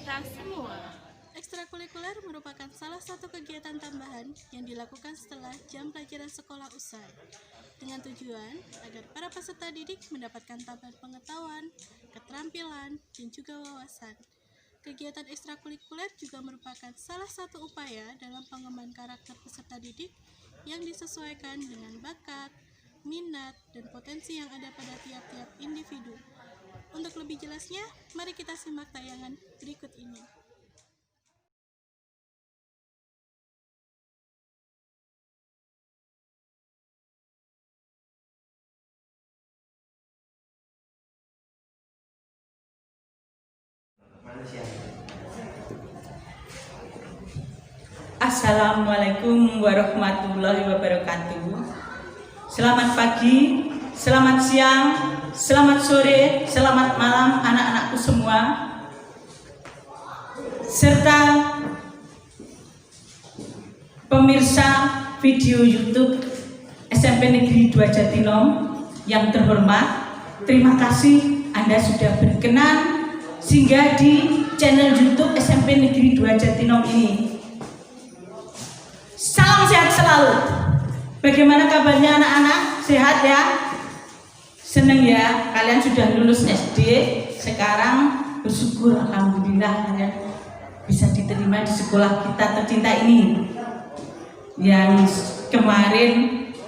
kita semua. Ekstrakurikuler merupakan salah satu kegiatan tambahan yang dilakukan setelah jam pelajaran sekolah usai, dengan tujuan agar para peserta didik mendapatkan tambahan pengetahuan, keterampilan, dan juga wawasan. Kegiatan ekstrakurikuler juga merupakan salah satu upaya dalam pengembangan karakter peserta didik yang disesuaikan dengan bakat, minat, dan potensi yang ada pada tiap-tiap individu. Untuk lebih jelasnya, mari kita simak tayangan berikut ini. Assalamualaikum warahmatullahi wabarakatuh. Selamat pagi, selamat siang, selamat sore, selamat malam anak-anakku semua, serta pemirsa video YouTube SMP Negeri 2 Jatinom yang terhormat. Terima kasih Anda sudah berkenan singgah di channel YouTube SMP Negeri 2 Jatinom ini. Salam sehat selalu. Bagaimana kabarnya anak-anak? Sehat ya? Seneng ya? Kalian sudah lulus SD. Sekarang bersyukur alhamdulillah kalian bisa diterima di sekolah kita tercinta ini. Yang kemarin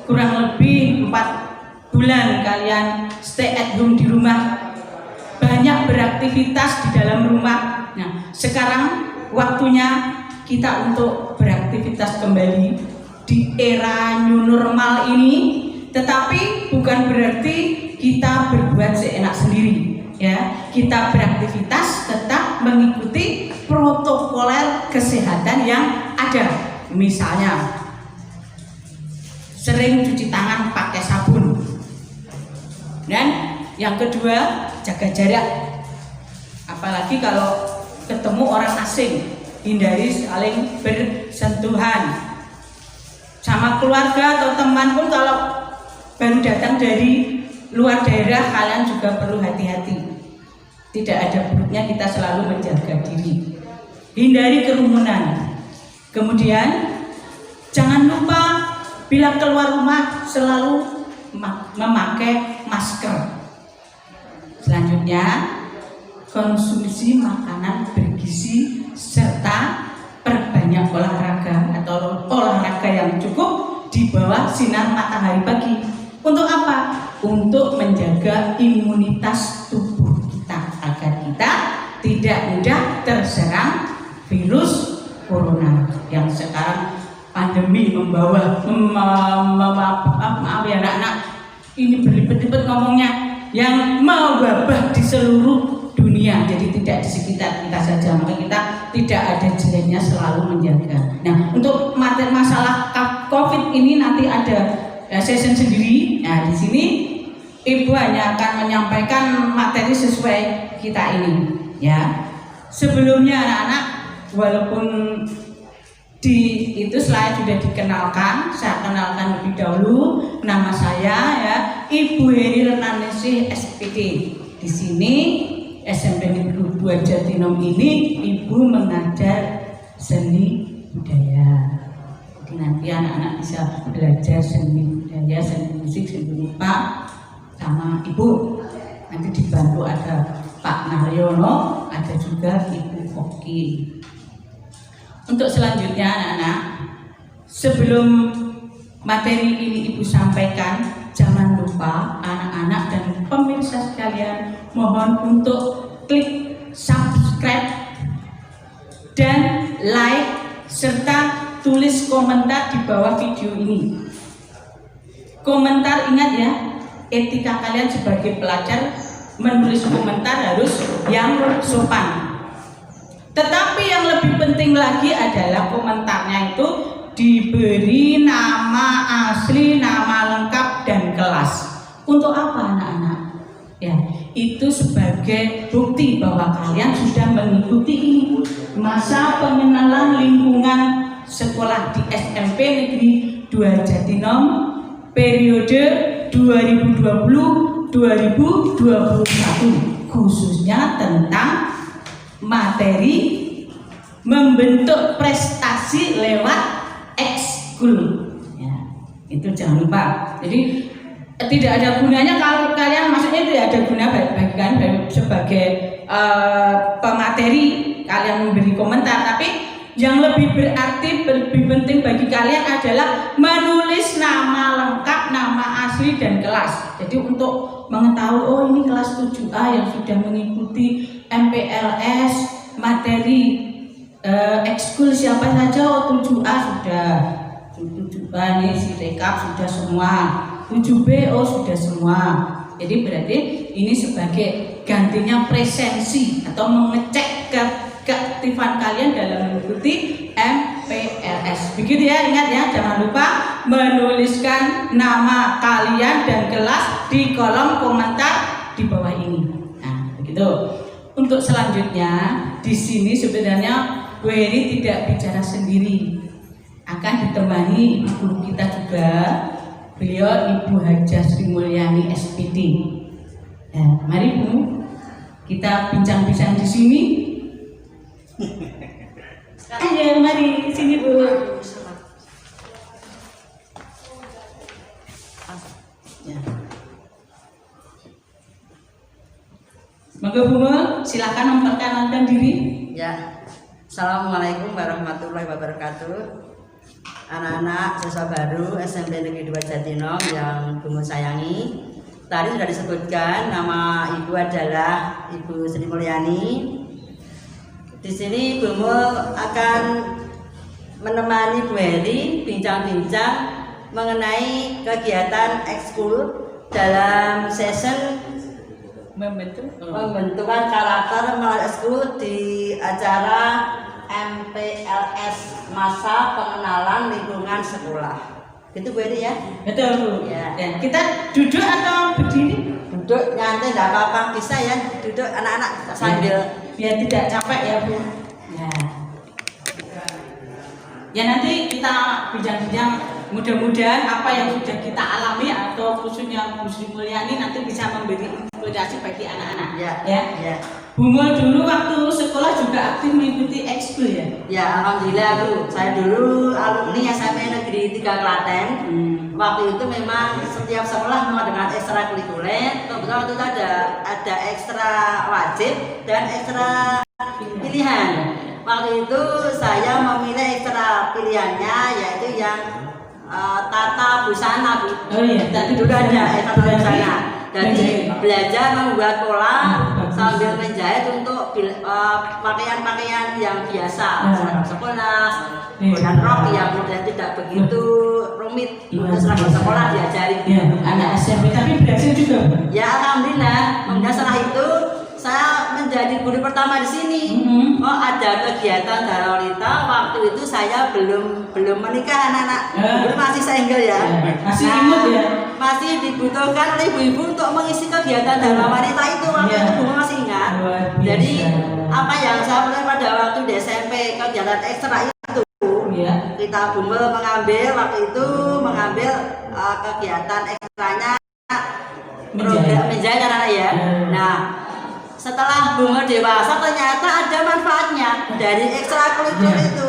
kurang lebih 4 bulan kalian stay at home di rumah, banyak beraktivitas di dalam rumah. Nah, sekarang waktunya kita untuk beraktivitas kembali di era new normal ini, tetapi bukan berarti kita berbuat seenak sendiri ya. Kita beraktivitas tetap mengikuti protokoler kesehatan yang ada. Misalnya sering cuci tangan pakai sabun, dan yang kedua jaga jarak, apalagi kalau ketemu orang asing, hindari saling bersentuhan. Sama keluarga atau teman pun kalau baru datang dari luar daerah, kalian juga perlu hati-hati. Tidak ada buruknya kita selalu menjaga diri, hindari kerumunan. Kemudian jangan lupa bila keluar rumah selalu memakai masker. Selanjutnya, konsumsi makanan bergizi serta perbanyak olahraga atau olahraga yang cukup di bawah sinar matahari pagi. Untuk apa? Untuk menjaga imunitas tubuh kita agar kita tidak mudah terserang virus corona yang sekarang pandemi membawa maaf ya anak-anak, ini berlipat-lipat ngomongnya, yang mewabah di seluruh dunia, jadi tidak di sekitar kita saja, maka kita tidak ada jeleknya selalu menjaga. Nah, untuk materi masalah COVID ini nanti ada session sendiri. Nah, di sini Ibu hanya akan menyampaikan materi sesuai kita ini, ya. Sebelumnya anak-anak, walaupun itu slide sudah dikenalkan, saya kenalkan lebih dahulu. Nama saya ya Ibu Heri Retnaningsih SPD. Di sini SMP Negeri 2 Jatinom ini Ibu mengajar seni budaya. Jadi nanti anak-anak bisa belajar seni budaya, seni musik, seni rupa sama Ibu. Nanti dibantu ada Pak Naryono, ada juga Ibu Oki. Untuk selanjutnya anak-anak, sebelum materi ini Ibu sampaikan, jangan lupa anak-anak dan pemirsa sekalian, mohon untuk klik subscribe dan like serta tulis komentar di bawah video ini. Komentar, ingat ya, etika kalian sebagai pelajar menulis komentar harus yang sopan. Tetapi yang lebih penting lagi adalah komentarnya itu diberi nama asli, nama lengkap, dan kelas. Untuk apa anak-anak? Ya, itu sebagai bukti bahwa kalian sudah mengikuti masa pengenalan lingkungan sekolah di SMP Negeri 2 Jatinom periode 2020-2021, khususnya tentang materi, membentuk prestasi lewat ekskul. Ya, itu jangan lupa. Jadi tidak ada gunanya kalau kalian, maksudnya tidak ada guna bagi kalian sebagai pemateri kalian memberi komentar, tapi yang lebih berarti, lebih penting bagi kalian adalah menulis nama lengkap, nama asli dan kelas. Jadi untuk mengetahui, oh ini kelas 7A yang sudah mengikuti MPLS materi ekskul siapa saja, oh 7A sudah, 7A ini si rekap sudah semua, 7B oh sudah semua. Jadi berarti ini sebagai gantinya presensi atau mengecek keaktifan kalian dalam mengikuti MPLS. Begitu ya, ingat ya, jangan lupa menuliskan nama kalian dan kelas di kolom komentar di bawah ini. Nah, begitu. Untuk selanjutnya di sini sebenarnya Bu Heri tidak bicara sendiri, akan ditemani ibu guru kita juga. Beliau Ibu Hajah Sri Mulyani SPD. Nah, mari Bu, kita bincang-bincang di sini. Ayo, mari ke sini Bu. Ya. Monggo Bu, silakan memperkenalkan diri. Ya, Assalamualaikum warahmatullahi wabarakatuh. Anak-anak siswa baru SMP Negeri 2 Jatinom yang Bungo sayangi, tadi sudah disebutkan nama ibu adalah Ibu Sri Mulyani. Di sini Bungo akan menemani Bu Heri bincang-bincang mengenai kegiatan ekskul dalam session pembentukan karakter melalui ekskul di acara MPLS, masa pengenalan lingkungan sekolah. Gitu Bu Heri ya? Betul Bu. Ya. Ya. Kita duduk atau berdiri? Duduk nyantai, tidak apa-apa, bisa ya. Duduk anak-anak sambil biar tidak capek ya Bu. Ya. Ya nanti kita bincang-bincang, mudah-mudahan apa yang sudah kita alami atau khususnya Bu Sri Mulyani nanti bisa memberi inspirasi bagi anak-anak. Ya. Bu Mul dulu waktu sekolah juga aktif mengikuti ekskul ya? Ya, alhamdulillah Bu. Saya dulu alumni SMP Negeri 3 Klaten. Waktu itu memang setiap sekolah mengadakan ekstrakurikuler. Kebetulan waktu itu ada ekstra wajib dan ekstra pilihan. Waktu itu saya memilih ekstra pilihannya yaitu yang tata busana Bu. Oh iya, tadi dulu ada tata busana. Jadi belajar membuat pola sambil menjahit untuk pakaian-pakaian yang biasa, seragam sekolah, dan rok yang kemudian tidak begitu rumit untuk seragam sekolah diajari. Ya, anak SMP tapi berhasil juga. Ya alhamdulillah. Kemudian setelah itu saya menjadi guru pertama di sini. Oh ada kegiatan Darolita. Waktu itu saya belum menikah anak-anak, belum masih single ya. Masih imut ya. Masih dibutuhkan oleh ibu-ibu untuk mengisi kegiatan Dharma Wanita itu. Waktu itu Bu masih ingat. Jadi apa yang saya mulai pada waktu di SMP kegiatan ekstra itu, kita Bumel mengambil waktu itu kegiatan ekstranya program menjahit anak-anak ya. Nah setelah Bumel dewasa ternyata ada manfaatnya dari ekstrakurikuler itu.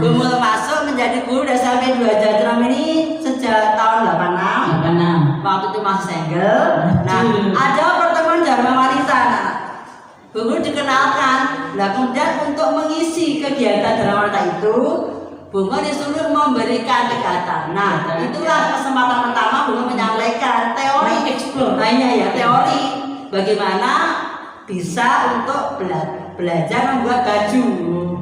Bumel masuk menjadi guru di SMP 2 Jatinom ini sejak tahun 86. Waktu itu masih single. Nah, ada pertemuan Dharma Wanita. Guru dikenalkan. Nah, kemudian untuk mengisi kegiatan Dharma Wanita itu, Bunga disuruh memberikan kegiatan. Nah, itulah kesempatan pertama Bunga menyampaikan teori hanya ya teori bagaimana bisa untuk belajar membuat baju.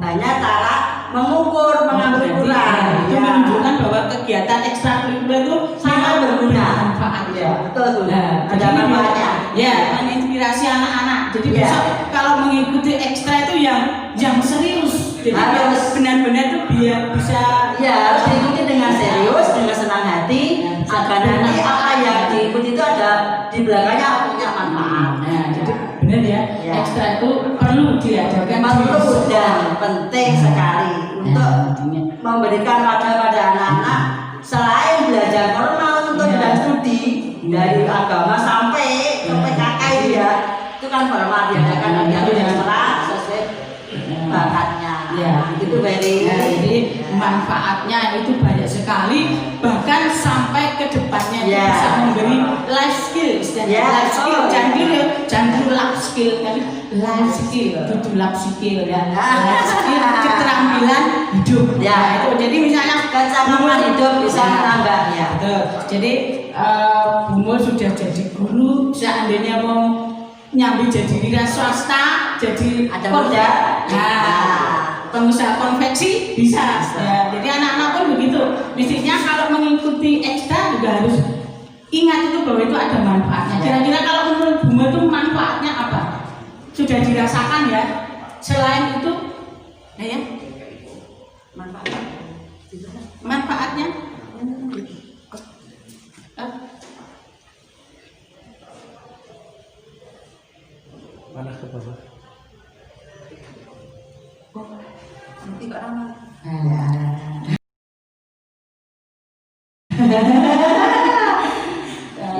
Hanya cara mengukur, mengambil ukuran. Itu menunjukkan bahwa kegiatan ekstrakurikuler itu sangat berguna. Manfaat ya. Betul. Ada manfaatnya. Ya, menginspirasi anak-anak. Jadi besok kalau mengikuti ekstra itu yang serius. Jadi harus benar-benar itu biar bisa harus diikuti dengan serius, dengan senang hati. Agar nanti apa yang diikuti itu ada di belakangnya punya manfaat. Jadi benar ya. Ekstra itu perlu diajarkan. Perlu dan penting sekali untuk memberikan pada anak-anak selain belajar formal untuk bidang studi dari agama sampai ke PKK ya, itu kan formal diadakan dengan sesuai bakatnya. Ya, Itu very. Ya, jadi manfaatnya itu banyak sekali, bahkan sampai ke depannya Ya. bisa memberi life skill, istilahnya Ya, life skill, oh, jangan ya. dulu, jangan dulu life skill, tapi life skill, itu life skill ya, life skill, keterampilan hidup. Ya. Nah, itu jadi misalnya Kecakapan hidup bisa Ya. menambah ya. Betul. Jadi Bumul sudah jadi guru, seandainya mau nyambi jadi wira swasta, jadi Ada korda, muda. nah, pengusaha konveksi bisa. Ya, jadi anak-anak pun begitu. Mestinya kalau mengikuti ekstra juga harus ingat itu bahwa itu ada manfaatnya. Ya. Kira-kira kalau menurut Bumul itu manfaatnya apa? Sudah dirasakan ya. Selain itu, ya, manfaatnya. Mana ke bawah? Nanti Kak Rama.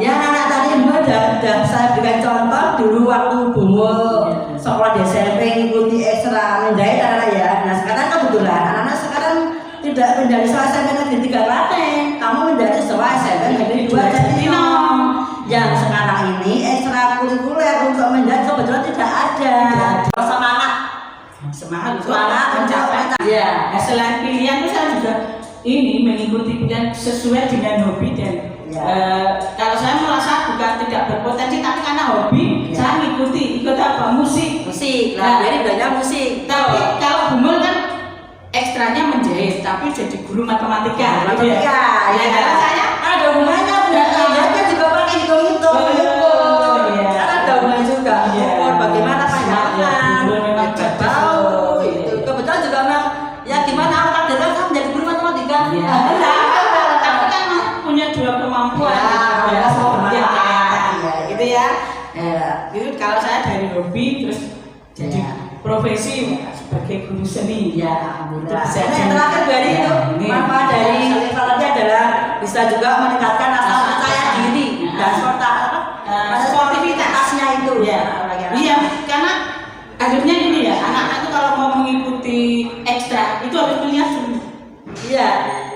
Ya anak tadi Mbak udah saya berikan contoh dulu waktu Bumul sekolah di SMP ngikuti ekstra menjahit anak-anak ya. Nah sekarang kebetulan anak-anak sekarang tidak menjadi sekolah SMP negeri 3 Klaten, kamu menjadi sekolah SMP negeri 2 Jatinong. Yang sekarang ini ekstra kurikuler untuk menjahit kebetulan tidak ada. Semangat, Semangat untuk semangat mencapai. Ya. Nah, selain pilihan itu saya juga ini mengikuti pilihan sesuai dengan hobi dan Ya. kalau saya merasa bukan tidak berpotensi tapi karena hobi Ya. saya ikut apa musik. Musik, Nah, jadi banyak musik. Tapi kalau Bumul kan ekstranya menjahit tapi jadi guru matematika. gitu ya. Matematika, Nah, ya. kalau saya Ada hubungannya, belajarnya juga pakai hitung-hitung, mengukur. Iya. Karena ada hubungan juga, Iya. mengukur bagaimana panjangan, Bumul memang baca cerdas. tahu, Iya. itu. Kebetulan juga memang, ya gimana aku takdirkan kamu menjadi guru matematika. Iya. Tapi kan punya dua kemampuan. Ya, gitu ya, semua bermanfaat. Iya, gitu ya. Ya. Itu kalau saya dari hobi terus jadi Ya. profesi sebagai guru seni. Ya, Itu alhamdulillah. bisa Nah, yang jadi. terakhir dari Ya, itu, ini. manfaat dari salatnya adalah bisa juga meningkatkan rasa percaya diri dan sportivitasnya itu. Ya. Iya, karena akhirnya ini ya, anak-anak itu kalau mau mengikuti ekstra itu harus melihat dulu. Iya.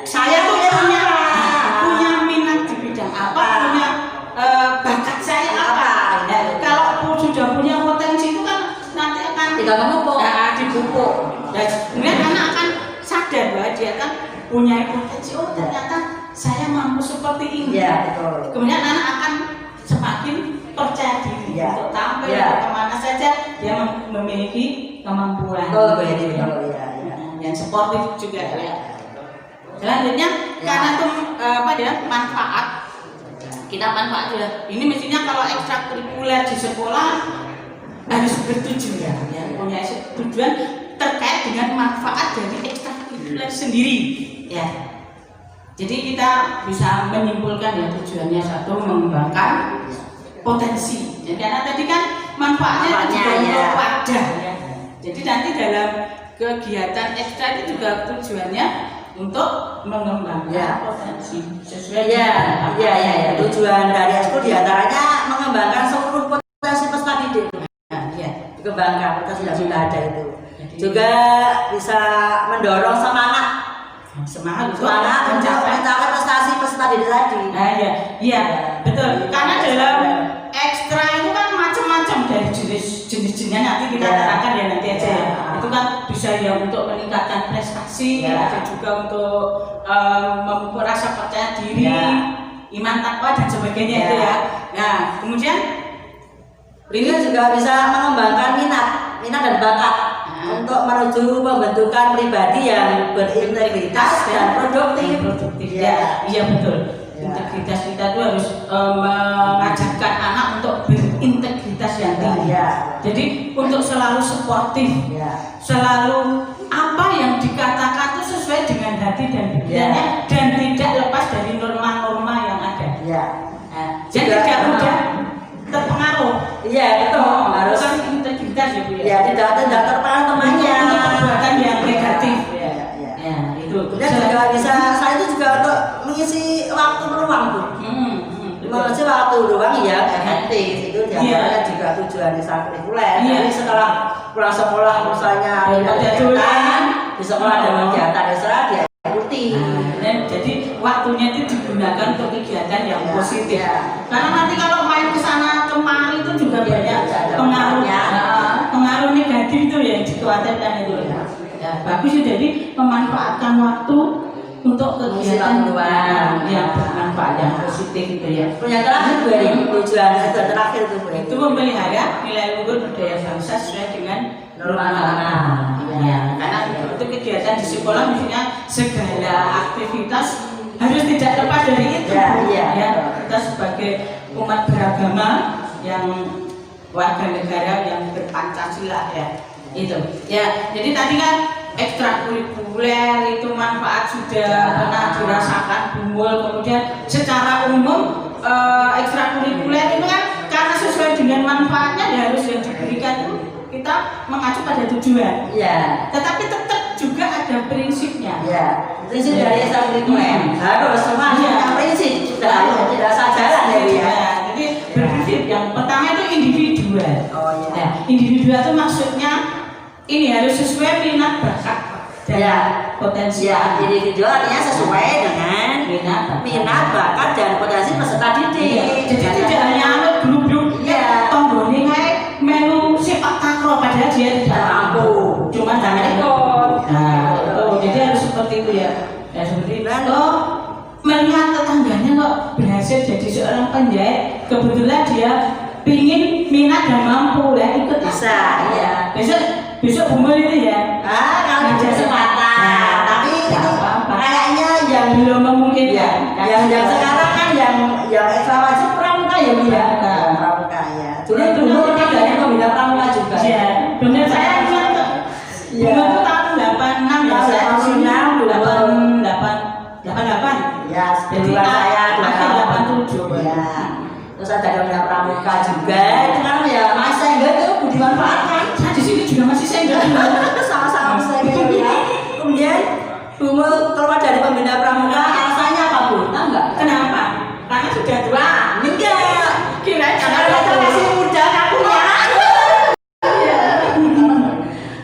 Saya tuh punya minat di bidang apa, punya bakat saya apa. Nah, kalau sudah punya potensi itu kan nanti akan Tinggal memupuk. dipupuk. Dan kemudian anak akan sadar bahwa dia kan punya potensi. Oh ternyata saya mampu seperti ini. Iya, betul. Kemudian anak akan semakin percaya diri Ya. untuk tampil Ya. kemana saja dia memiliki kemampuan. Oh, begitu. Ya, ya. Yang sportif juga ya. Selanjutnya Ya. karena itu manfaat. Kita manfaat juga. Ini mestinya kalau ekstrakurikuler di sekolah harus bertujuan ya, punya tujuan terkait dengan manfaat dari ekstrakurikuler sendiri ya. Jadi kita bisa menyimpulkan ya tujuannya satu mengembangkan potensi. Ya, karena tadi kan manfaatnya juga ya. untuk wadah ya. Jadi nanti dalam kegiatan ekstra itu juga tujuannya untuk mengembangkan Ya. potensi sesuai Iya, dengan iya, iya, ya. Tujuan dari ekskul diantaranya mengembangkan seluruh potensi peserta didik. Nah, iya. Dikembangkan, kita sudah ada itu. Jadi, Juga bisa mendorong semangat semangat untuk untuk mencapai prestasi peserta didik tadi. Nah, iya, iya, betul. Karena dalam ekstra itu kan macam-macam dari jenis-jenisnya nanti kita Ya. terangkan ya nanti aja ya. Ya. Itu kan bisa ya untuk meningkatkan prestasi, Ya. ada juga untuk memupuk rasa percaya diri, Ya. iman takwa dan sebagainya Ya. itu ya. Nah, kemudian Ini juga bisa mengembangkan minat dan bakat untuk menuju pembentukan pribadi yang berintegritas dan produktif. Ya, iya betul. Ya. Integritas kita itu harus mengajarkan anak untuk berintegritas yang tinggi. Ya. Jadi untuk selalu sportif, Ya. selalu apa yang dikatakan itu sesuai dengan hati dan pikirannya dan tidak lepas dari norma-norma yang ada. Ya. Nah, jadi Juga- tidak mudah terpengaruh. Iya, betul. Harus Bukan integritas ya Bu ya. ya tidak terpengaruh temannya. Untuk perbuatan yang negatif. Ya, ya. Ya, itu. Kemudian juga bisa, saya itu juga untuk mengisi waktu luang Bu. Mengisi waktu luang ya efektif itu Iya. diantaranya juga tujuan ekstrakurikuler. Iya. Jadi setelah pulang sekolah misalnya Ada kegiatan, di sekolah ada kegiatan ekstra dia ikuti. Dan jadi waktunya itu digunakan untuk kegiatan yang Ya, positif. ya. Karena nanti kalau main ke sana kemari itu juga Ya, banyak ya, ada pengaruhnya, manfaatnya. pengaruh negatif itu yang dikhawatirkan itu. Ya, bagus ya, jadi memanfaatkan waktu untuk kegiatan yang bermanfaat, yang positif itu ya. Punya terakhir Bu Eri, tujuan itu terakhir itu Bu Eri. Itu memelihara nilai luhur budaya bangsa sesuai dengan norma alam. Ya. Karena itu kegiatan di sekolah mestinya segala aktivitas harus tidak lepas dari itu. Ya. Kita sebagai umat beragama yang warga negara yang berpancasila ya. Itu. Ya, jadi tadi kan ekstrakurikuler itu manfaat sudah pernah dirasakan Bumul. Kemudian secara umum ekstrakurikuler itu kan karena sesuai dengan manfaatnya ya harus yang diberikan itu kita mengacu pada tujuan. Ya. Tetapi tetap juga ada prinsipnya. Ya. Prinsip dari ekstrakurikuler harus semuanya prinsip sudah tidak asal jalan ya Bu ya. Jadi berprinsip yang pertama itu individual. Oh Ya, ya. individual itu maksudnya ini harus sesuai minat bakat dan Ya. potensi. Ya, individu artinya sesuai dengan minat bakat dan potensi peserta didik. Iya. Jadi tidak hanya anut grup-grup Iya. tombone kayak melu sepak takraw padahal dia tidak mampu. Cuma jangan ikut. Nah, jadi harus seperti itu ya. Ya seperti itu. Melihat tetangganya kok berhasil jadi seorang penjahit, kebetulan dia pingin minat dan mampu ya ikut Bisa, iya. Besok Bumul itu ya. Kalau ada kesempatan, tapi itu kayaknya yang Belum memungkinkan. yang sekarang kan yang ekstra wajib pramuka ya Bu ya. Pramuka ya. Dulu kan banyak pembina pramuka juga. Iya, benar saya ingat kok. Iya. Bumul itu tahun 86 ya. Tahun Saya 86, 88. Ya, Jadi kedua saya akhir 87. Ya. Terus ada pembina pramuka juga. Itu kan ya masa enggak tuh dimanfaatkan. Saya di sini juga masih single. Sama-sama saya ya. Kemudian Bumul keluar dari pembina pramuka, alasannya apa Bu? Tahu nggak? Kenapa? Karena sudah tua. Enggak. Kirain Karena karena kita masih muda kakunya.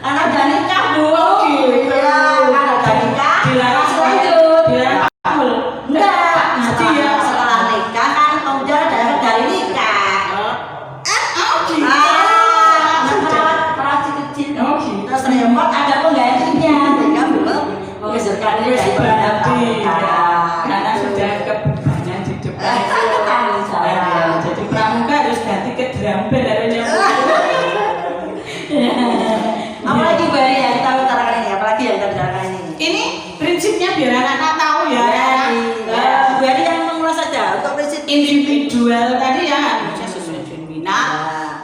Karena udah nikah Bu. gitu. Iya, karena udah nikah. Dilarang Masih lanjut. Dilarang Bumul. Enggak. Nanti ya. Setelah nikah kan kemudian dari nikah. Gitu. Perawat si kecil. Oh, gitu. Terus remote ada penggantinya. Sehingga Bumul mengejarkan ini dari pembina pramuka. Karena sudah kebebanan di depan. Jadi pramuka harus ganti ke drum band harusnya. Apalagi Bu Eri yang kita utarakan ini, apalagi yang kita bicarakan ini. Ini prinsipnya biar anak-anak tahu ya. Bu Eri yang mengulas saja untuk prinsip Individual tadi ya harusnya sesuai dengan minat,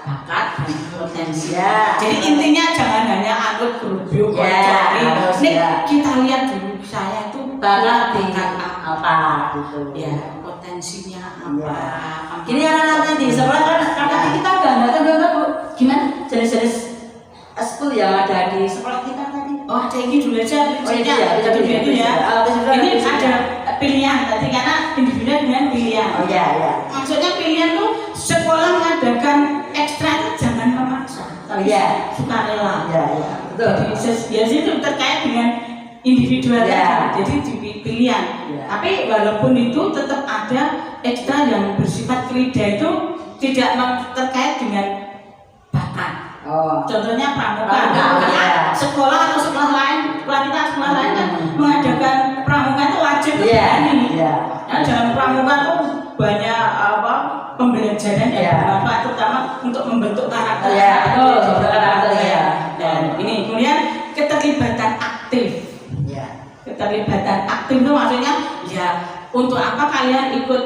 bakat, dan potensi. Ya. Jadi intinya jangan hanya anut grup Ya, harus, Nih ya. kita lihat dulu saya itu bakat di bakat apa gitu. ya potensinya apa. Gini anak-anak di sekolah kan karena kita banggakan banget Bu. Gimana jenis-jenis eskul yang ada di sekolah kita tadi? Oh ada ini dulu aja prinsipnya iya, jadi iya, itu ya. iya. Ini Prinsipnya. ada pilihan tadi karena individual dengan pilihan. Oh iya iya. Maksudnya pilihan tuh sekolah mengadakan ekstra itu jangan memaksa. Oh iya. Sukarela. Iya iya. Betul. Jadi ya itu terkait dengan individual Ya. jadi pilihan. Ya. Tapi walaupun itu tetap ada ekstra yang bersifat krida itu tidak terkait dengan bakat. Oh. Contohnya pramuka. Pramuka, ya. Sekolah atau sekolah lain, sekolah lain kan mengadakan pramuka itu wajib Iya. ini. Iya. Nah, dalam pramuka itu banyak pembelajaran yang Ya. bermanfaat terutama untuk membentuk karakter. Ya, betul, membentuk karakter, ya. Dan ini kemudian keterlibatan aktif. Iya. Keterlibatan aktif itu maksudnya ya untuk apa kalian ikut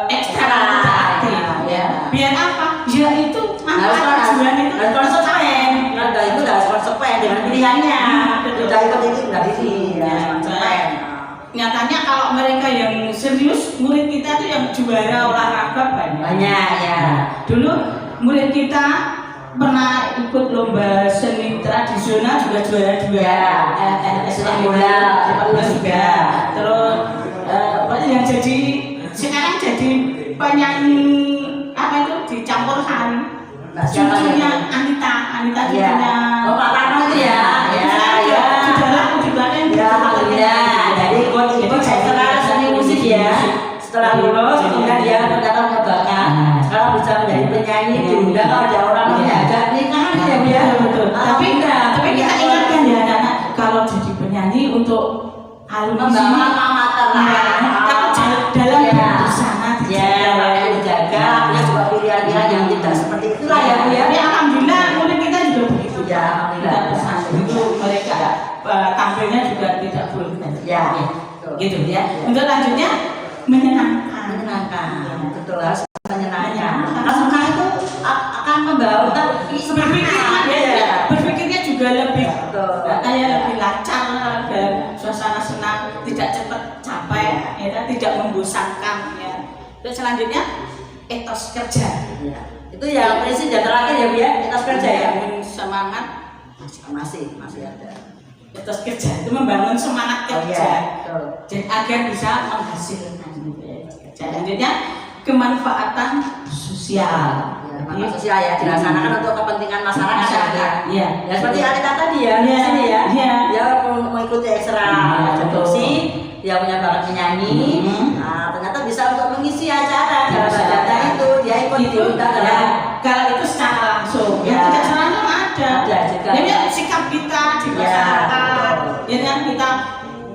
ekstra aktif Ya. biar apa? Ya itu manfaat tujuan itu harus konsekuen. Warga itu harus konsekuen dengan pilihannya. Tidak ikut itu tidak ini. Ya, Konsekuen. nyatanya kalau mereka yang serius murid kita itu yang juara olahraga banyak. Banyak ya. Dulu murid kita pernah ikut lomba seni tradisional juga juara Sepak bola, sepak bola juga. Terus yang jadi sekarang jadi penyanyi apa itu dicampur sari. Mbak siapa cucunya ya? Anita Ya. cucunya Oh, Pak Tarno itu ya. Ya. sudah laku juga kan Ya, alhamdulillah. Jadi ikut ekstra seni musik ya. Setelah lulus, kemudian dia mendapat bakat. Sekarang bisa menjadi penyanyi, diundang kalau ada orang yang diajak nikahan ya Bu ya. betul. Tapi kita ingatkan ya anak-anak, kalau jadi penyanyi untuk alumni membawa amatir lah. dalam Ya. bersama Ya, dijaga. Punya juga pilihan-pilihan yang tidak seperti itulah ya Bu ya. Ya alhamdulillah murid kita juga begitu. Ya, alhamdulillah. Kita pesan itu mereka tampilnya juga tidak vulgar. Ya, Gitu ya. Untuk lanjutnya menyenangkan. menyenangkan. Betul, harus menyenangkan. Karena senang itu akan membawa Berpikirnya juga lebih Betul. kayak lebih lancar dalam suasana senang, tidak cepat capek, ya, kan? Tidak membosankan. Ya. Terus selanjutnya etos kerja. Ya. Itu yang prinsip dan terakhir ya Bu ya, etos kerja ya. Membangun semangat, Masih ada. etos kerja itu membangun semangat Oh kerja. iya, betul. Jadi agar bisa menghasilkan gitu ya, kerja. Selanjutnya kemanfaatan sosial. Ya, manfaat sosial ya dilaksanakan untuk kepentingan masyarakat ya. Iya. Ya seperti Anita tadi ya, di Iya. sini ya. Iya. Dia mengikuti ekstra betul. produksi, dia punya bakat menyanyi. Nah, ternyata bisa untuk mengisi acara dalam acara itu dia ikut diundang ya, dalam kalau itu secara langsung, Ya. tidak secara langsung ada. Ada juga. Ya, sikap kita di Ya, masyarakat, betul. ya kan kita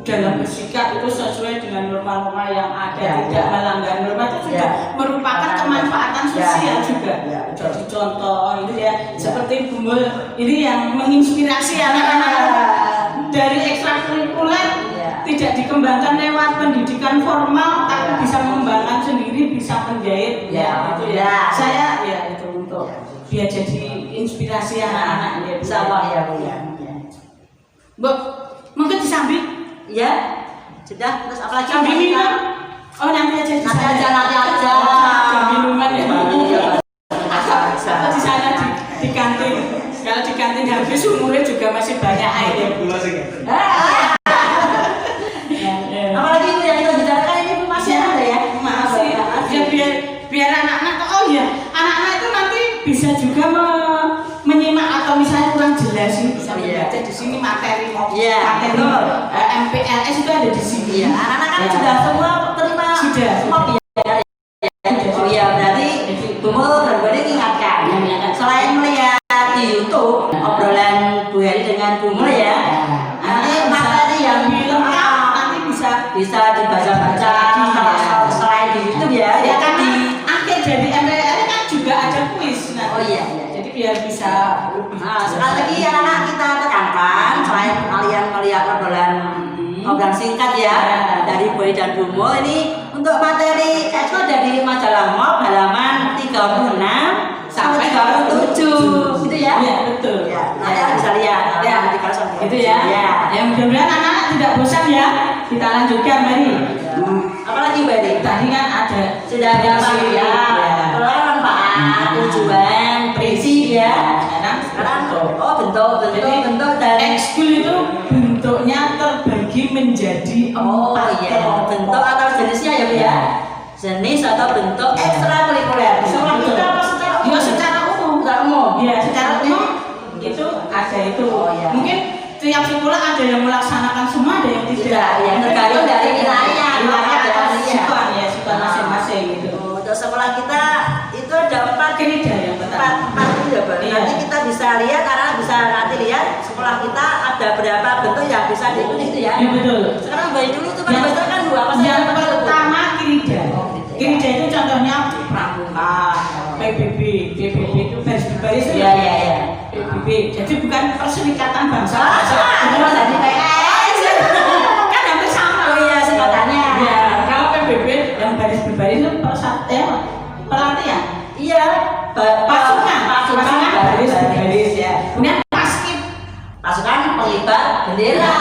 dalam bersikap itu sesuai dengan norma-norma yang ada, Ya, tidak ya. melanggar norma itu juga Ya. merupakan Ya. kemanfaatan sosial Ya. juga. Ya, betul. Jadi contoh itu ya, seperti Bumul ini yang menginspirasi anak-anak dari ekstrakurikuler. Ya. Tidak dikembangkan lewat pendidikan formal, tapi Ya. bisa mengembangkan sendiri, bisa menjahit. Ya. Itu ya. Ya. Saya ya itu untuk biar jadi inspirasi anak-anak ya. Insya Allah ya Bu ya. Bu, mungkin disambil. Ya, sudah. Terus apa lagi? Sambil minum. Oh nanti aja. Nanti aja. Sambil minuman ya. Iya. Atau di sana di kantin. Kalau di kantin habis umurnya juga masih banyak air ya. Apalagi itu yang kita bicarakan ini masih ada ya? Masih. Ya biar anak-anak oh ya anak-anak itu nanti bisa juga menyimak atau misalnya kurang jelas ini bisa Iya. membaca di sini materi Iya, materi betul. MPLS itu ada di sini. Iya, anak-anak kan Ya. sudah semua terima Sudah. kopi ya. Oh iya, berarti Bumul benar-benar ingatkan. Selain melihat di YouTube obrolan Bu Heri dengan Bumul ya, nanti materi yang lebih lengkap nanti bisa dibaca-baca selain di YouTube ya. ya Ya kan karena di akhir dari MPLS kan juga ada kuis nanti. Oh iya. Jadi biar bisa lebih. Nah, sekali lagi anak-anak kita tekankan selain kalian melihat obrolan singkat ya dari Boy dan Bumul ini untuk materi ekspor dari majalah MOP halaman 36 sampai 37 gitu ya. Iya betul. Ya, nanti bisa lihat Ya, halaman 36 itu ya. Ya. Yang mudah-mudahan anak-anak tidak bosan ya. Kita lanjutkan mari. Apalagi Mbak Edi? Tadi kan ada Sudah ada Pak ya. Kalau manfaat, tujuan, prinsip ya. Sekarang bentuk dan ekskul itu bentuknya terbagi menjadi empat bentuk atau jenisnya ya Bu ya. Jenis atau bentuk ekstrakurikuler. Sekolah kita apa secara umum? Ya secara umum. Secara umum. Ya secara umum itu ada itu. Oh, iya. Mungkin tiap sekolah ada yang melaksanakan semua, ada yang tidak. Tidak, ya, tergantung dari wilayah. Wilayah Wilayah, atau iya. sikon ya, sikon masing-masing gitu. Untuk sekolah kita itu ada 4 Krida yang pertama. 4 itu ya Bang. Iya. Nanti kita bisa lihat karena bisa nanti lihat sekolah kita ada berapa bentuk yang bisa diikuti itu ya. Ya betul. Sekarang bayi dulu tuh kan 2 apa Yang pertama krida. Oh, krida. Krida itu contohnya pramuka, PBB itu baris-baris itu. Iya, iya, iya. PBB. Jadi bukan Perserikatan Bangsa. Itu mas jadi PS. Kan hampir sama. Oh iya, singkatannya. Ya, kalau PBB yang baris berbaris itu pelatihan. Iya, Pasukan baris baris. berbaris ya. Kemudian paskib. Pasukan pengibar bendera.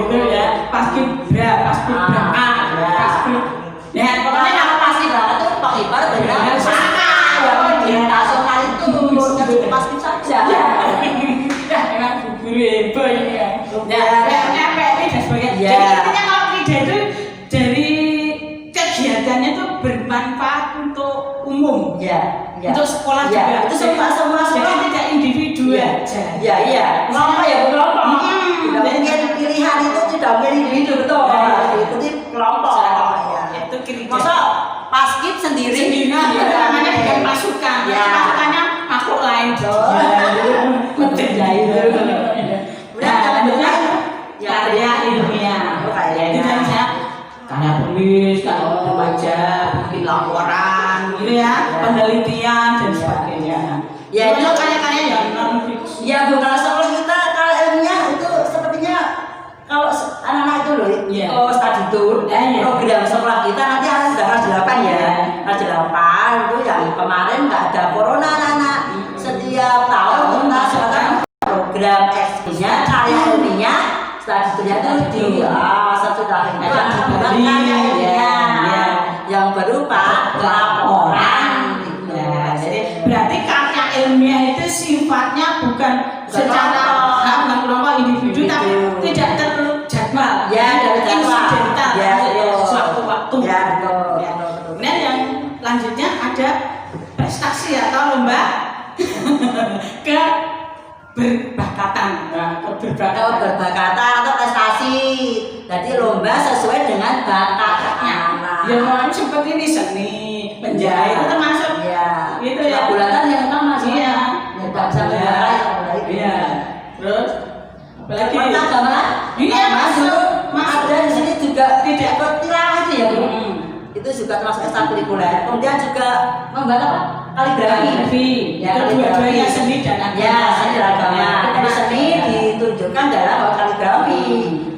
Gitu ya. Paskibra, paskibra A, paskib. Ya, Pokoknya kalau pasti banget tuh pengibar bendera pusaka. Ya, nasional itu jadi pasti saja. Ya, memang guru heboh ini ya. Ya, PMI dan sebagainya. Ya. Jadi intinya kalau krida itu dari kegiatannya itu bermanfaat untuk umum. Ya. Ya. Untuk sekolah Ya, juga. itu semua sekolah. Jadi tidak individu aja. Ya, iya. Kelompok ya kelompok. Tidak mungkin pilihan itu tidak milih individu betul. Ikuti kelompok. Ya. Itu kiri. Masa paskib sendiri. Itu namanya bukan pasukan. Ya. Pasukannya makhluk lain. Betul ya itu. Udah lanjutnya. Karya ilmiah. Karya Jadi misalnya karya penulis, karya membaca, bikin laporan, gitu ya, penelitian dan sebagainya. Ya, itu itu karya-karya yang non fiksi. Ya Bu, kalau sekolah kita kalau ilmiah itu sepertinya kalau anak-anak itu loh, Iya. kalau study tour, Iya. program sekolah kita nanti ada kelas 8 ya, kelas 8 itu yang kemarin nggak ada corona anak-anak, setiap tahun kita sekarang program X-nya, karya ilmiah, study tournya itu di sesudah itu Ada anak kembali, karya ilmiah ya. yang berupa laporan. Ya, jadi berarti karya ilmiah itu sifatnya bukan secara bukan kelompok individu, tapi tidak terjadwal. Ya, tidak terjadwal. Insidental. Ya, betul. Sewaktu-waktu. Ya, betul. Ya. Betul. Kemudian yang lanjutnya ada prestasi atau lomba keberbakatan. Nah, keberbakatan. Berbakatan atau prestasi. Jadi lomba sesuai dengan bakatnya. Ya, mau seperti ini seni, penjahit itu termasuk. Ya. Gitu ya. Bulatan yang utama sih. Iya. Ya, tak bisa menjara yang mulai. Iya. Terus apalagi? Pernah gamelan? Iya, masuk. Ada di sini juga Tidak. ikut tilang itu ya, Bu. Hmm. Itu juga termasuk ekstrakurikuler. Kemudian juga membuat apa? Kaligrafi. Ya, itu dua-duanya seni dan agama. Ya, seni dan agama. Ya, Jadi seni ditunjukkan dalam kaligrafi,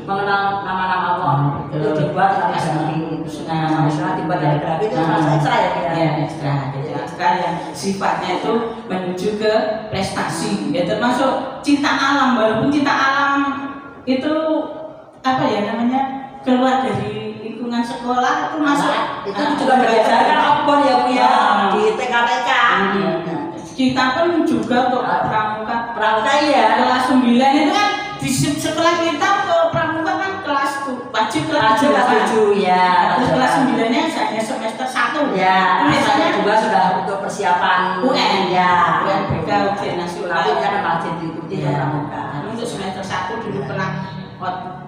mengenal nama-nama Allah. Itu dibuat kaligrafi. Nah, dibuat kaligrafi itu termasuk ekstra ya. Ya, ekstra. Jadi ekstra yang sifatnya itu menuju ke prestasi. Ya, termasuk cinta alam. Walaupun cinta alam itu apa ya namanya, keluar dari lingkungan sekolah itu masuk. Itu juga berdasarkan obor ya Bu ya, di TK-TK. Kita pun juga untuk pramuka Ya. kelas 9 itu kan di sekolah kita ke pramuka kan kelas tuh wajib kelas 7 ya. Terus kelas 9-nya hanya semester 1. Ya, Itu biasanya juga sudah untuk persiapan UN ya. UNBK ujian nasional. Tapi kan wajib diikuti Ya. ya pramuka. Untuk semester 1 dulu pernah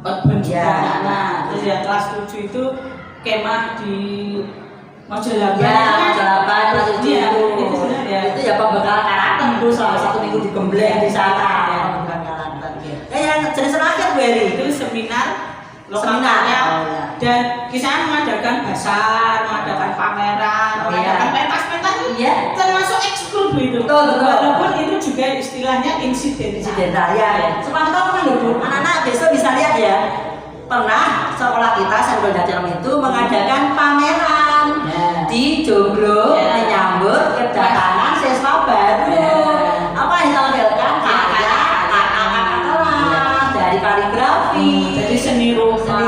outbound juga. Ya. Nah, terus ya kelas 7 itu kemah di Mojolaban. Ya, jawaban kelas 7 Iya, itu. itu sudah ya. Itu ya pembekalan karakter Bu, selama 1 minggu di Gembleng di sana. Ya. Pembekalan karakter. Yang jenis terakhir Bu Eri. Itu seminar Seminar. lokalnya. Oh, ya. Dan kita mengadakan bazar, mengadakan pameran, Oh, mengadakan iya. pentas-pentas Iya. termasuk ekskul Bu itu. Betul, betul. Walaupun itu juga istilahnya insiden. Insidental ya. Sepantau kan loh Bu, anak-anak besok bisa lihat ya. Pernah sekolah kita Sanggol Dajaram itu mengadakan pameran Ya. di Jomblo Ya. menyambut kedatangan siswa baru. Ya. Apa yang ditampilkan? Karya anak-anak kelas dari kaligrafi, Jadi seni rupa,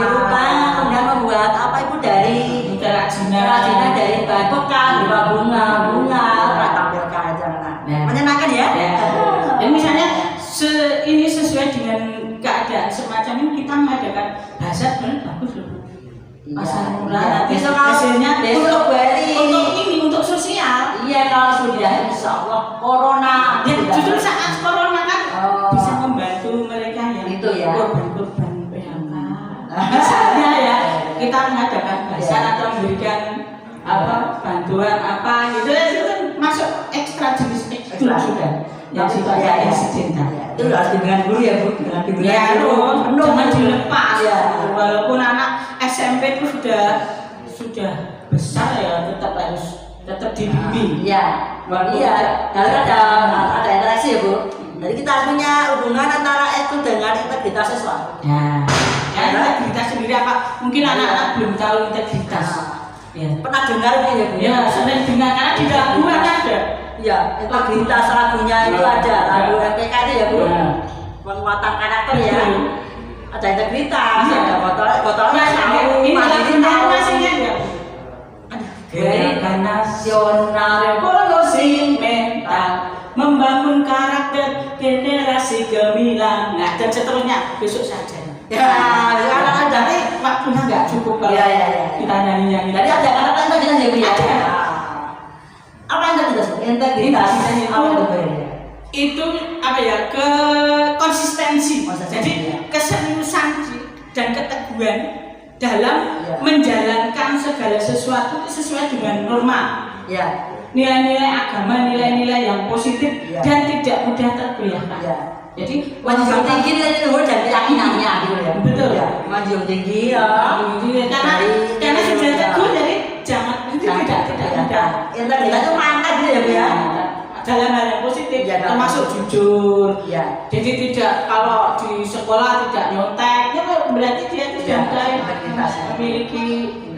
kemudian membuat apa itu dari kerajinan dari bahan bekas, berupa bunga, pernah tampilkan aja anak. Ya. Menyenangkan ya? Ya. Dan misalnya ini sesuai dengan keadaan semacam ini kita mengadakan bazar bagus loh. Pasar murah. Ya. Besok hasilnya besok balik. Untuk sosial. Iya, kalau sudah insya Allah corona. Ya, justru saat corona kan Oh. bisa membantu mereka yang Itu ya. korban-korban PHK. Misalnya ya kita mengadakan bazar Ya. atau memberikan apa bantuan apa gitu itu kan masuk ekstra jenis itu Ekstra. sudah. Yang Tapi sifatnya ya, insidental. ya. Itu harus dengan dulu ya Bu, dengan bimbingan Ya, guru. loh, jangan dilepas. Ya. Walaupun anak SMP itu sudah besar ya, tetap dibimbing. Iya. Iya. Kalau ada interaksi ya Bu. Jadi kita harus punya hubungan antara ekskul dengan integritas siswa. Ya, integritas sendiri apa? Mungkin anak-anak belum tahu integritas. Ya. Pernah dengar ini ya Bu? Ya, sering dengar karena di lagu kan ada. Iya, integritas lagunya itu ada. Lagu MPK itu ya Bu. Ya. Penguatan karakter ya. Ada integritas, Iya. ada botolnya tahu, Ini lagu mandiri tahu. masihnya enggak? Gerakan nasional revolusi mental membangun karakter generasi gemilang. Nah, dan seterusnya besok saja. Ya, anak-anak Tapi waktunya nggak cukup kalau Iya, iya, iya. kita nyanyi-nyanyi. Jadi ada karakter integritas ya Bu ya. Ada. Apa integritas? Integritas Integritas apa itu? itu apa ya, ke konsistensi. Jadi keseriusan dan keteguhan dalam menjalankan segala sesuatu sesuai dengan norma. Ya. Nilai-nilai agama, nilai-nilai yang positif dan tidak mudah tergoyahkan. Ya. Jadi Menjunjung tinggi nilai luhur dan keyakinannya gitu ya. Betul. Ya. Menjunjung tinggi ya. Karena sudah teguh jadi jangan itu tidak mudah. Integritas itu mantap gitu ya Bu ya. Dalam hal yang positif, Ya, termasuk jujur. Ya. Jadi tidak, kalau di sekolah tidak nyontek, ya berarti dia tidak memiliki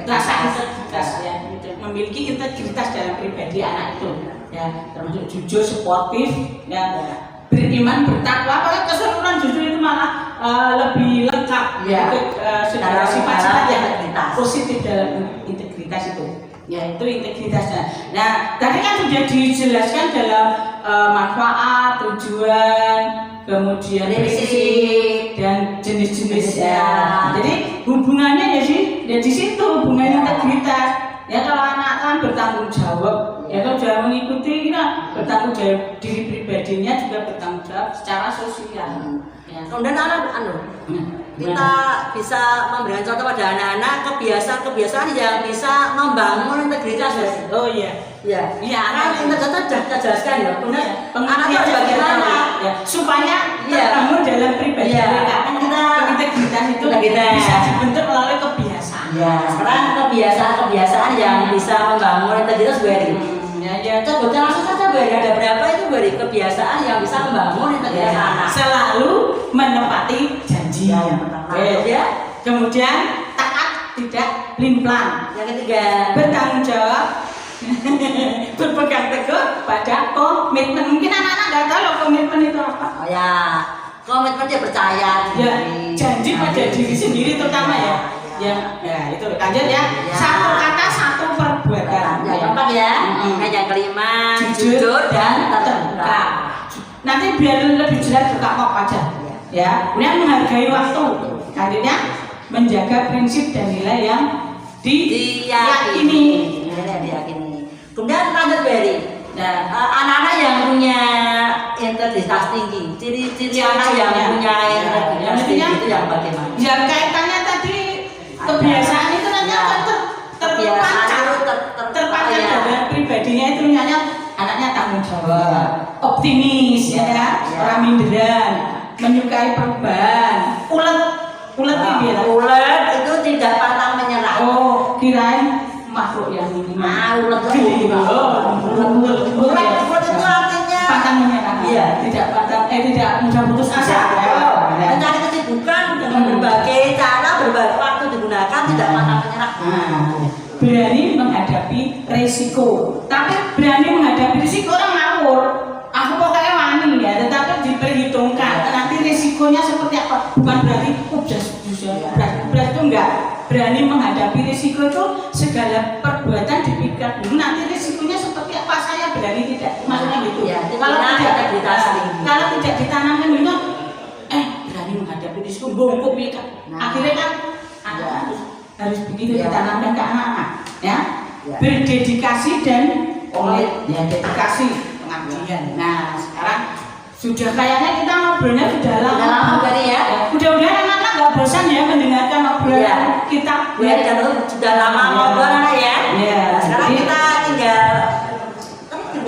rasa integritas ya, memiliki integritas dalam pribadi anak itu. Ya, termasuk jujur, sportif, ya, beriman, bertakwa. Apalagi keseluruhan jujur itu malah lebih lengkap. Ya. Segala sifat-sifat yang integritas. positif dalam integritas itu. Ya, itu integritasnya. Nah, tadi kan sudah dijelaskan dalam manfaat, tujuan, kemudian prinsip dan jenis-jenisnya. Jadi hubungannya ya sih, ya di situ hubungan integritas. Ya kalau anak kan bertanggung jawab, ya kalau sudah mengikuti, nah bertanggung jawab diri pribadinya juga bertanggung jawab secara sosial. Ya. Kemudian anak kita bisa memberikan contoh pada anak-anak kebiasaan-kebiasaan yang bisa membangun integritas ya. Oh iya. Ya. Iya, Kan integritas sudah kita jelaskan ya. Kemudian anak itu harus pengertian bagaimana? ya, supaya Iya. terbangun dalam pribadi Iya. mereka. Kan integritas itu Integritas. bisa dibentuk melalui kebiasaan. Ya, sekarang kebiasaan-kebiasaan yang bisa membangun integritas beri. Ya, Sebutkan langsung saja beri, ada berapa itu beri kebiasaan yang bisa membangun integritas anak. selalu menepati janji. Ya, yang pertama. Ya. Kemudian taat, tidak pelin-pelan. Yang ketiga, Bertanggung jawab, berpegang teguh pada komitmen. Mungkin anak-anak nggak tahu loh komitmen itu apa. oh ya, komitmen dia percaya Ya, diri. janji pada diri sendiri terutama ya. Ya, itu lanjut ya. Ya. Satu kata, satu perbuatan. Yang keempat ya, nah, yang kelima jujur dan terbuka. Nanti biar lebih jelas buka kok aja. Ya, kemudian menghargai waktu. Selanjutnya menjaga prinsip dan nilai yang diyakini. Diyakini. Kemudian lanjut Beri. Nah, Anak-anak yang punya integritas tinggi, ciri-ciri anak yang punya integritas tinggi itu yang bagaimana? ya kaitannya tadi kebiasaan itu nanti akan terpancar dalam pribadinya itu misalnya anaknya tanggung jawab, optimis ya, orang minderan, menyukai perubahan, ulet Itu tidak pantang menyerah. oh kirain makhluk yang ini Ulet itu artinya pantang menyerah, Iya. tidak mudah putus asa. mencari kesibukan dengan berbagai cara, berbagai waktu digunakan, tidak pantang menyerah. Berani menghadapi resiko. Tapi berani menghadapi resiko orang ngawur. Aku pokoknya wani ya, tetapi diperhitungkan nanti resikonya seperti apa. Bukan berarti berat itu enggak. Berani menghadapi resiko itu segala perbuatan dipikir dulu nanti resikonya seperti apa, saya berani tidak. Maksudnya gitu. Ya, kalau tidak ditanamkan itu berani menghadapi risiko bongkok ya kan. Akhirnya kan harus begitu ditanamkan ke anak-anak ya. Berdedikasi dan komit ya, dedikasi pengabdian. Nah sekarang sudah kayaknya kita ngobrolnya sudah lama Beri ya. mudah-mudahan anak-anak nggak bosan ya mendengarkan obrolan kita Ya, dan sudah lama ngobrol anak ya. Ya, Sekarang jadi- kita tinggal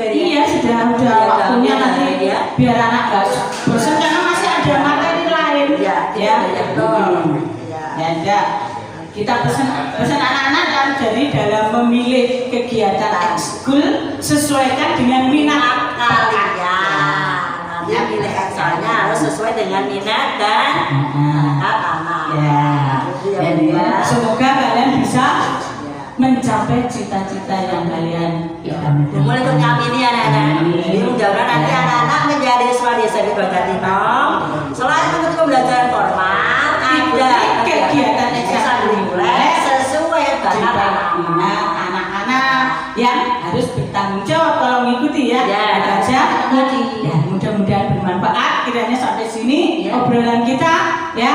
iya sudah waktunya nanti ya. biar anak nggak bosan karena masih ada materi lain Ya, ya. betul. Ya, kita pesan anak-anak kan dari dalam memilih kegiatan ekskul sesuaikan dengan minat kalian. Nanti pilih eksalnya harus sesuai dengan minat dan bakat anak. Ya, semoga kalian bisa mencapai cita-cita yang kalian idamkan. Mulai untuk nyamini anak-anak. Jadi mudah-mudahan nanti anak-anak menjadi siswa di SMP Bagatinong. Selain untuk pembelajaran formal, ada kegiatan ekstrakurikuler sesuai bakat anak. anak-anak yang harus bertanggung jawab kalau mengikuti ya. Ya, Itu aja. ikuti. Ya, mudah-mudahan bermanfaat. Kiranya sampai sini obrolan kita ya.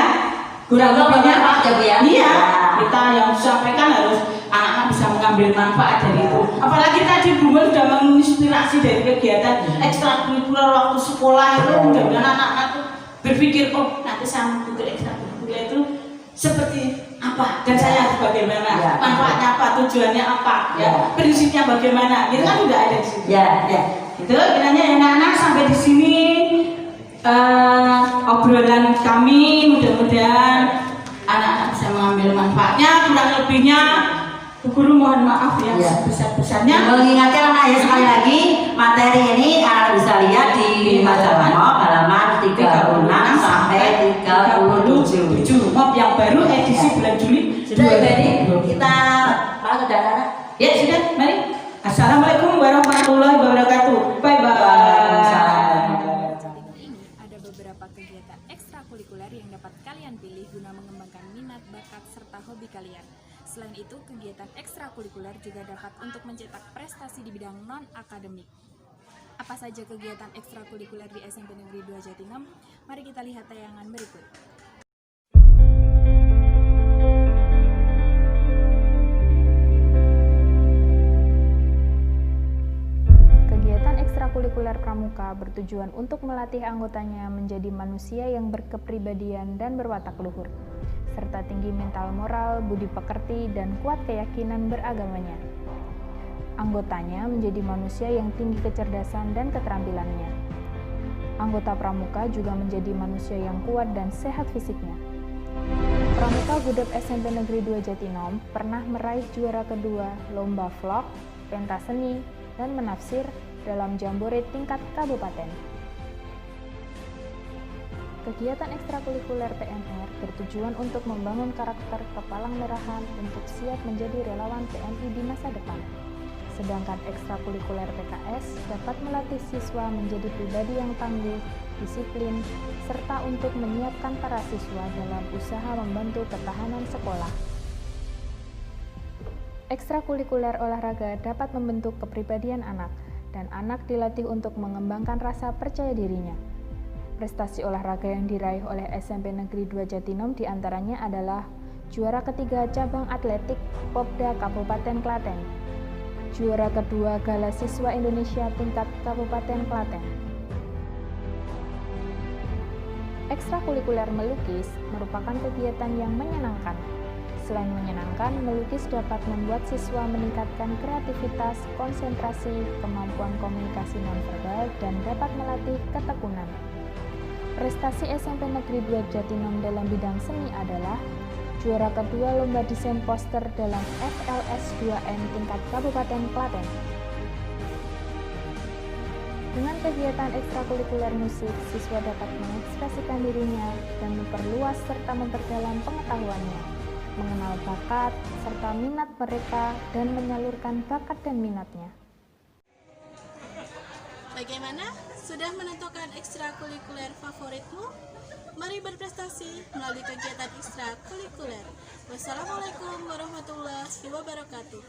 Kurang Semoga lebihnya bermanfaat ya, Bu ya. Iya, kita yang disampaikan harus anak-anak bisa mengambil mengambil manfaat dari itu. Apalagi tadi Bumel sudah menginspirasi dari kegiatan ekstrakurikuler waktu sekolah itu, mudah-mudahan anak-anak tuh berpikir, oh nanti saya mengikuti ekstrakurikuler itu seperti apa dan saya harus bagaimana, manfaatnya apa, tujuannya apa, ya, prinsipnya bagaimana, itu kan udah ada di sini. Itu kiranya ya anak-anak sampai di sini obrolan kami, mudah-mudahan anak-anak bisa mengambil manfaatnya. Kurang lebihnya Bu Guru mohon maaf ya sebesar-besarnya. Mengingatkan anak ya, sekali lagi materi ini anak bisa lihat di majalah MOP halaman 36 sampai 37. MOP yang baru edisi bulan Juli. Sudah jadi kita masuk ke dalam. Ya sudah, mari. Assalamualaikum warahmatullahi wabarakatuh. Bye bye. Ini ada beberapa kegiatan ekstrakurikuler yang dapat kalian pilih guna mengembangkan minat, bakat, serta hobi kalian. Selain itu, kegiatan ekstrakurikuler juga dapat untuk mencetak prestasi di bidang non-akademik. Apa saja kegiatan ekstrakurikuler di SMP Negeri 2 Jatinam? Mari kita lihat tayangan berikut. Kegiatan ekstrakurikuler pramuka bertujuan untuk melatih anggotanya menjadi manusia yang berkepribadian dan berwatak luhur, serta tinggi mental moral, budi pekerti, dan kuat keyakinan beragamanya. Anggotanya menjadi manusia yang tinggi kecerdasan dan keterampilannya. Anggota pramuka juga menjadi manusia yang kuat dan sehat fisiknya. Pramuka Gudep SMP Negeri 2 Jatinam pernah meraih juara kedua Lomba Vlog, Pentas Seni, dan Menafsir dalam Jambore tingkat kabupaten. Kegiatan ekstrakurikuler PMR bertujuan untuk membangun karakter kepalang merahan untuk siap menjadi relawan PMI di masa depan. Sedangkan ekstrakurikuler PKS dapat melatih siswa menjadi pribadi yang tangguh, disiplin, serta untuk menyiapkan para siswa dalam usaha membantu ketahanan sekolah. Ekstrakurikuler olahraga dapat membentuk kepribadian anak, dan anak dilatih untuk mengembangkan rasa percaya dirinya. Prestasi olahraga yang diraih oleh SMP Negeri 2 Jatinam diantaranya adalah juara ketiga cabang atletik Popda Kabupaten Klaten, juara kedua Gala Siswa Indonesia tingkat Kabupaten Klaten. Ekstrakurikuler melukis merupakan kegiatan yang menyenangkan. Selain menyenangkan, melukis dapat membuat siswa meningkatkan kreativitas, konsentrasi, kemampuan komunikasi nonverbal, dan dapat melatih ketekunan. Prestasi SMP Negeri 2 Jatinam dalam bidang seni adalah juara kedua Lomba Desain Poster dalam FLS 2M tingkat Kabupaten Klaten. Dengan kegiatan ekstrakurikuler musik, siswa dapat mengekspresikan dirinya dan memperluas serta memperdalam pengetahuannya, mengenal bakat serta minat mereka, dan menyalurkan bakat dan minatnya. Bagaimana? Sudah menentukan ekstrakurikuler favoritmu? Mari berprestasi melalui kegiatan ekstrakurikuler. Wassalamualaikum warahmatullahi wabarakatuh.